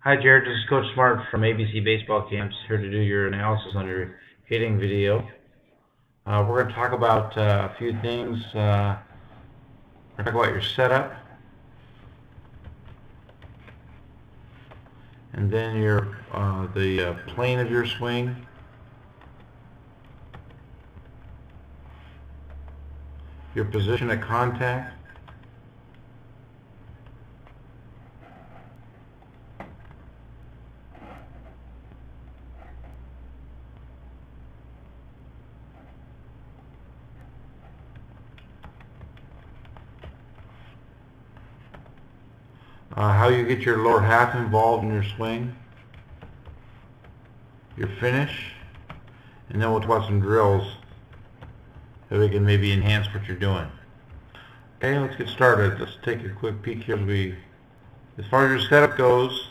Hi Jared, this is Coach Smart from ABC Baseball Camps, here to do your analysis on your hitting video. We're going to talk about a few things. We're going to talk about your setup, and then the plane of your swing, your position at contact, how you get your lower half involved in your swing, your finish, and then we'll talk about some drills so we can maybe enhance what you're doing. Okay, let's get started. Let's take a quick peek here. As far as your setup goes,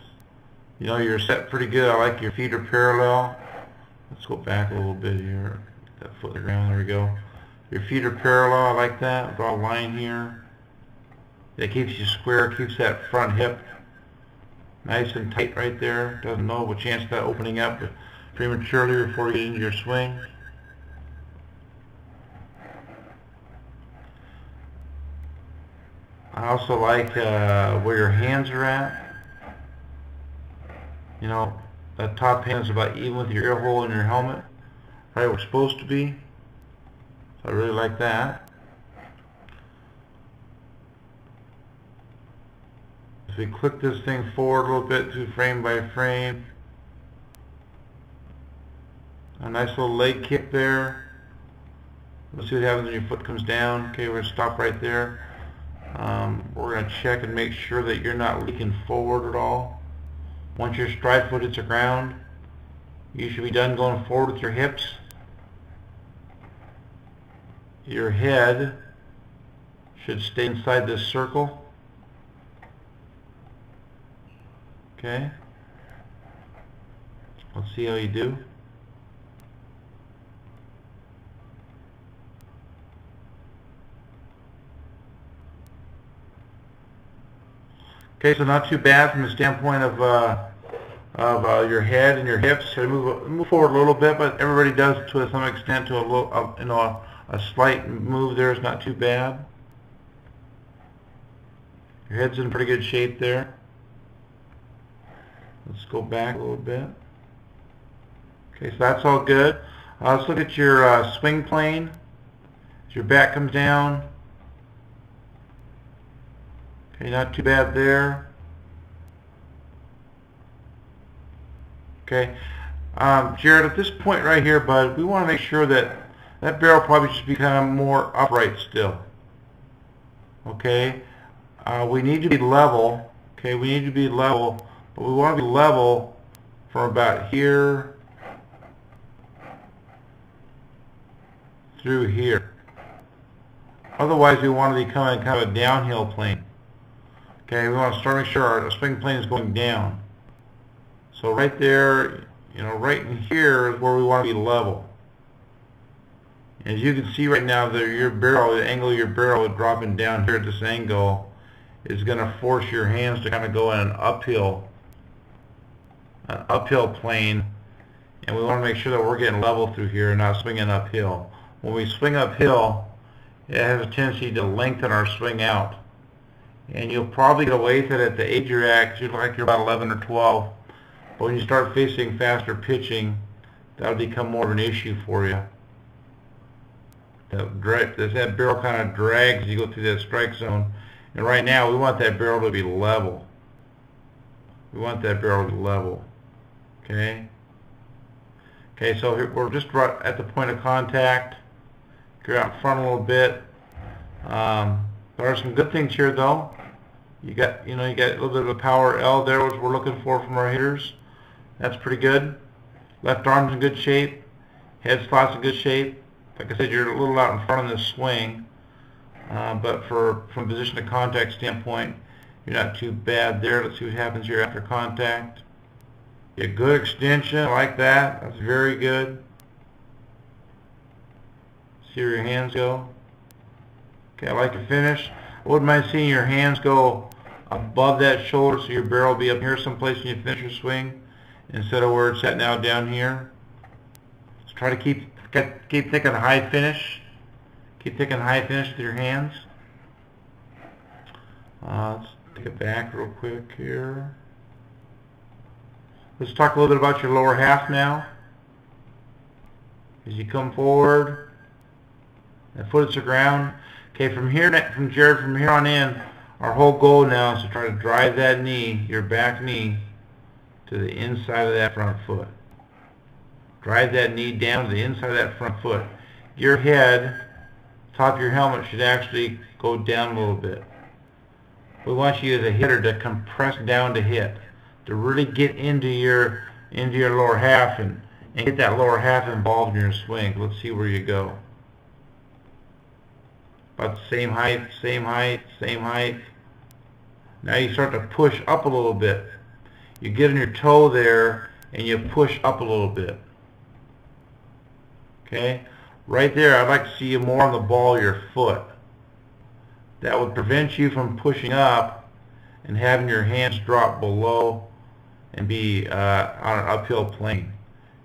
you know you're set pretty good. I like your feet are parallel. Let's go back a little bit here. That foot in the ground, there we go. Your feet are parallel, I like that. Draw a line here. That keeps you square, keeps that front hip nice and tight right there. Doesn't know a chance of that opening up prematurely before you get into your swing. I also like where your hands are at. You know, that top hand is about even with your ear hole in your helmet, right where it's supposed to be. So I really like that. If we click this thing forward a little bit through frame by frame, a nice little leg kick there. Let's see what happens when your foot comes down. Okay, we're going to stop right there. We're going to check and make sure that you're not leaking forward at all. Once your stride foot hits the ground, you should be done going forward with your hips. Your head should stay inside this circle. Okay. Let's see how you do. Okay, so not too bad from the standpoint of your head and your hips. So move forward a little bit, but everybody does to some extent. To a little, a slight move there is not too bad. Your head's in pretty good shape there. Let's go back a little bit. Okay, so that's all good. Let's look at your swing plane. As your back comes down. Okay, not too bad there. Okay, Jared, at this point right here, bud, we want to make sure that that barrel probably should be kind of more upright still. Okay, we need to be level. Okay, we need to be level, but we want to be level from about here through here. Otherwise, we want to be coming kind of a downhill plane. Okay, we want to start making sure our swing plane is going down. So right there, you know, right in here is where we want to be level. As you can see right now, your barrel, the angle of your barrel is dropping down here at this angle is going to force your hands to kind of go in an uphill plane, and we want to make sure that we're getting level through here and not swinging uphill. When we swing uphill, it has a tendency to lengthen our swing out. And you'll probably get away with it at the age you're at, because you look like you're about 11 or 12. But when you start facing faster pitching, that'll become more of an issue for you. That barrel kind of drags as you go through that strike zone. And right now, we want that barrel to be level. We want that barrel to be level. Okay? Okay, so here, we're just right at the point of contact. Go out in front a little bit. There are some good things here, though. You got a little bit of a power L there, which we're looking for from our hitters. That's pretty good. Left arm's in good shape. Head slot's in good shape. Like I said, you're a little out in front of this swing, but from a position to contact standpoint, you're not too bad there. Let's see what happens here after contact. A good extension, I like that. That's very good. See where your hands go. Okay, I like your finish. I wouldn't mind seeing your hands go above that shoulder, so your barrel will be up here someplace when you finish your swing, instead of where it's at now down here. So try to keep thinking high finish. Keep thinking high finish with your hands. Let's take it back real quick here. Let's talk a little bit about your lower half now. As you come forward, that foot hits the ground. Okay, from Jared, from here on in, our whole goal now is to try to drive that knee, your back knee, to the inside of that front foot. Drive that knee down to the inside of that front foot. Your head, top of your helmet, should actually go down a little bit. We want you as a hitter to compress down to hit, to really get into your lower half and get that lower half involved in your swing. Let's see where you go. About the same height, same height, same height. Now you start to push up a little bit. You get on your toe there and you push up a little bit. Okay? Right there, I'd like to see you more on the ball of your foot. That would prevent you from pushing up and having your hands drop below and be on an uphill plane.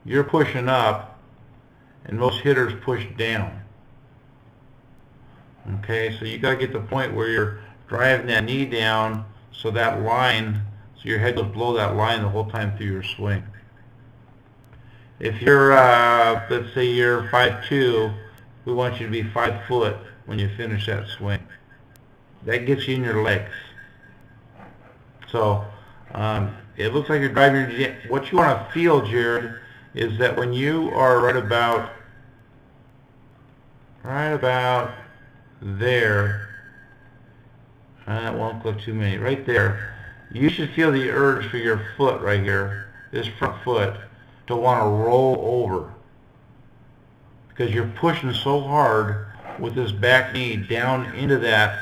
You're pushing up, and most hitters push down. Okay, so you got to get to the point where you're driving that knee down so that line, so your head goes below that line the whole time through your swing. If you're, let's say you're 5'2", we want you to be 5 foot when you finish that swing. That gets you in your legs. So it looks like you're driving your... What you want to feel, Jared, is that when you are right about there, that won't go too many, right there, you should feel the urge for your foot right here, this front foot, to want to roll over, because you're pushing so hard with this back knee down into that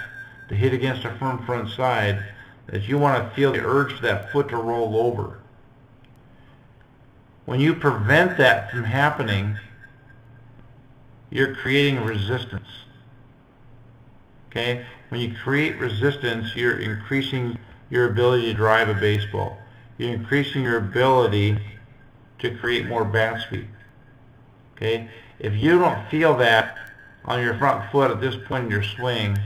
to hit against the firm front side that you want to feel the urge for that foot to roll over. When you prevent that from happening, you're creating resistance. Okay? When you create resistance, you're increasing your ability to drive a baseball. You're increasing your ability to create more bat speed. Okay? If you don't feel that on your front foot at this point in your swing,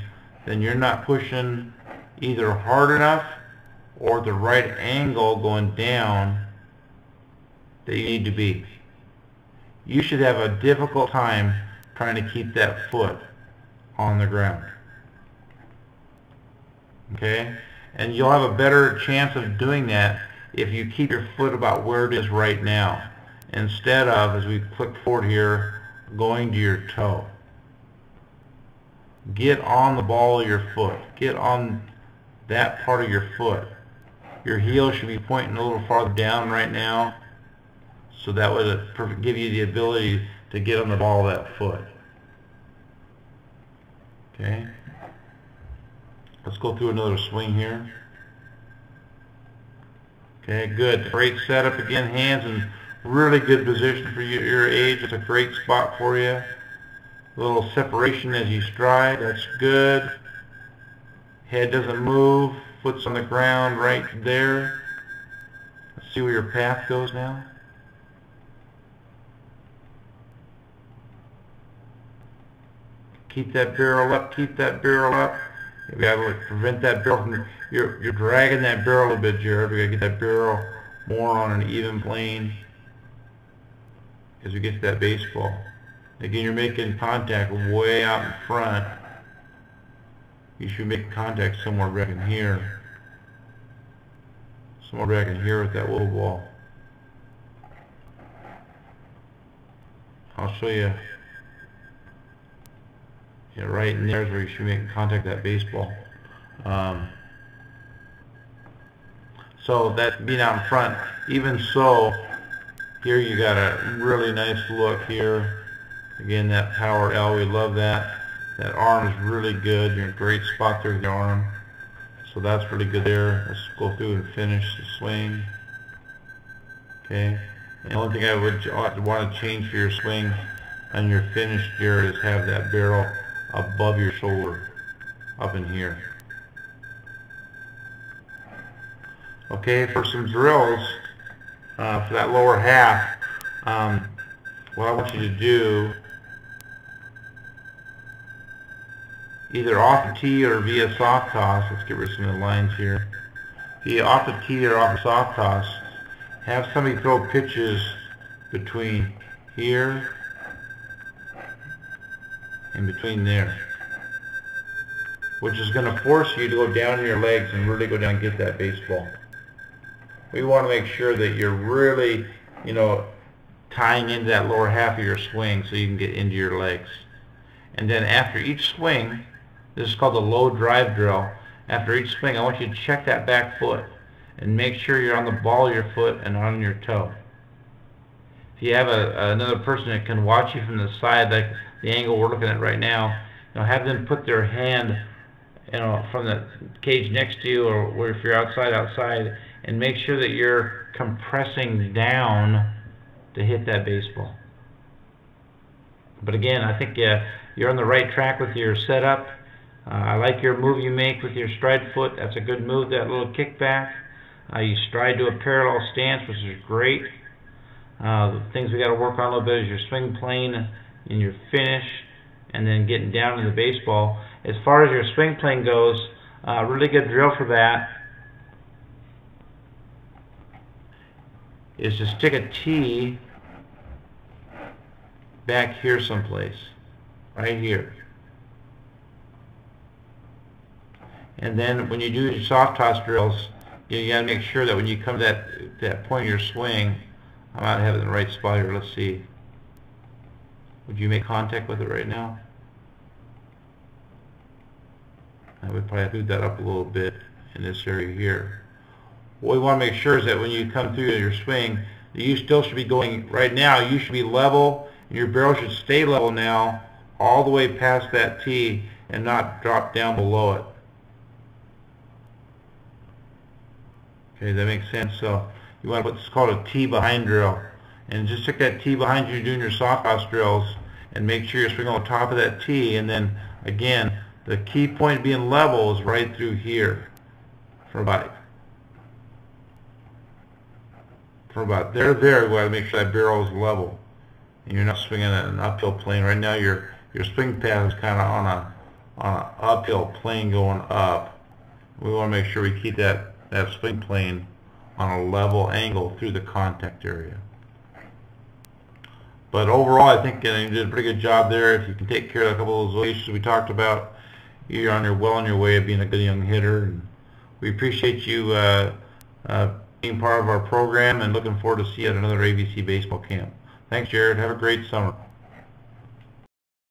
then you're not pushing either hard enough or the right angle going down that you need to be. You should have a difficult time trying to keep that foot on the ground. Okay? And you'll have a better chance of doing that if you keep your foot about where it is right now, instead of, as we click forward here, going to your toe. Get on the ball of your foot. Get on that part of your foot. Your heel should be pointing a little farther down right now, so that would give you the ability to get on the ball of that foot. Okay? Let's go through another swing here. Okay, good. Great setup again. Hands in really good position for your age. It's a great spot for you. A little separation as you stride. That's good. Head doesn't move. Foot's on the ground right there. Let's see where your path goes now. Keep that barrel up. Keep that barrel up. We got to prevent that barrel from... You're dragging that barrel a bit, Jared. We got to get that barrel more on an even plane as we get to that baseball. Again, you're making contact way out in front. You should make contact somewhere back in here. Somewhere back in here with that little ball. I'll show you. Yeah, right in there is where you should make contact with that baseball. So that being out in front, even so, here you got a really nice look here. Again, that power L, we love that. That arm is really good. You're in a great spot there with your arm. So that's really good there. Let's go through and finish the swing. Okay. And the only thing I would want to change for your swing on your finish, Jared, is have that barrel above your shoulder, up in here. Okay, for some drills for that lower half, what I want you to do, either off the tee or via soft toss, let's get rid of some of the lines here, via off the tee or off the soft toss, have somebody throw pitches between here and between there, which is going to force you to go down your legs and really go down and get that baseball. We want to make sure that you're really, tying into that lower half of your swing so you can get into your legs. And then after each swing, this is called the low drive drill. After each swing, I want you to check that back foot and make sure you're on the ball of your foot and on your toe. If you have another person that can watch you from the side, like the angle we're looking at right now, have them put their hand, from the cage next to you, or if you're outside, and make sure that you're compressing down to hit that baseball. But again, I think you're on the right track with your setup. I like your move you make with your stride foot. That's a good move, that little kickback. You stride to a parallel stance, which is great. The things we got to work on a little bit is your swing plane and your finish, and then getting down to the baseball. As far as your swing plane goes, really good drill for that is to stick a tee back here someplace, right here. And then when you do your soft toss drills, you got to make sure that when you come to that point of your swing, I might have it in the right spot here. Let's see. Would you make contact with it right now? I would probably have to do that up a little bit in this area here. What we want to make sure is that when you come through your swing, you still should be going, right now, you should be level, and your barrel should stay level now, all the way past that tee, and not drop down below it. Okay, that makes sense. So you want to put what's called a tee behind drill, and just stick that tee behind you doing your soft toss drills, and make sure you're swinging on top of that tee. And then again, the key point being level is right through here, for about there. We want to make sure that barrel is level, and you're not swinging at an uphill plane. Right now, your swing path is kind of on an uphill plane going up. We want to make sure we keep that swing plane on a level angle through the contact area. But overall, I think you did a pretty good job there. If you can take care of a couple of those issues we talked about, you're well on your way of being a good young hitter. And we appreciate you being part of our program, and looking forward to see you at another ABC baseball camp. Thanks, Jared. Have a great summer.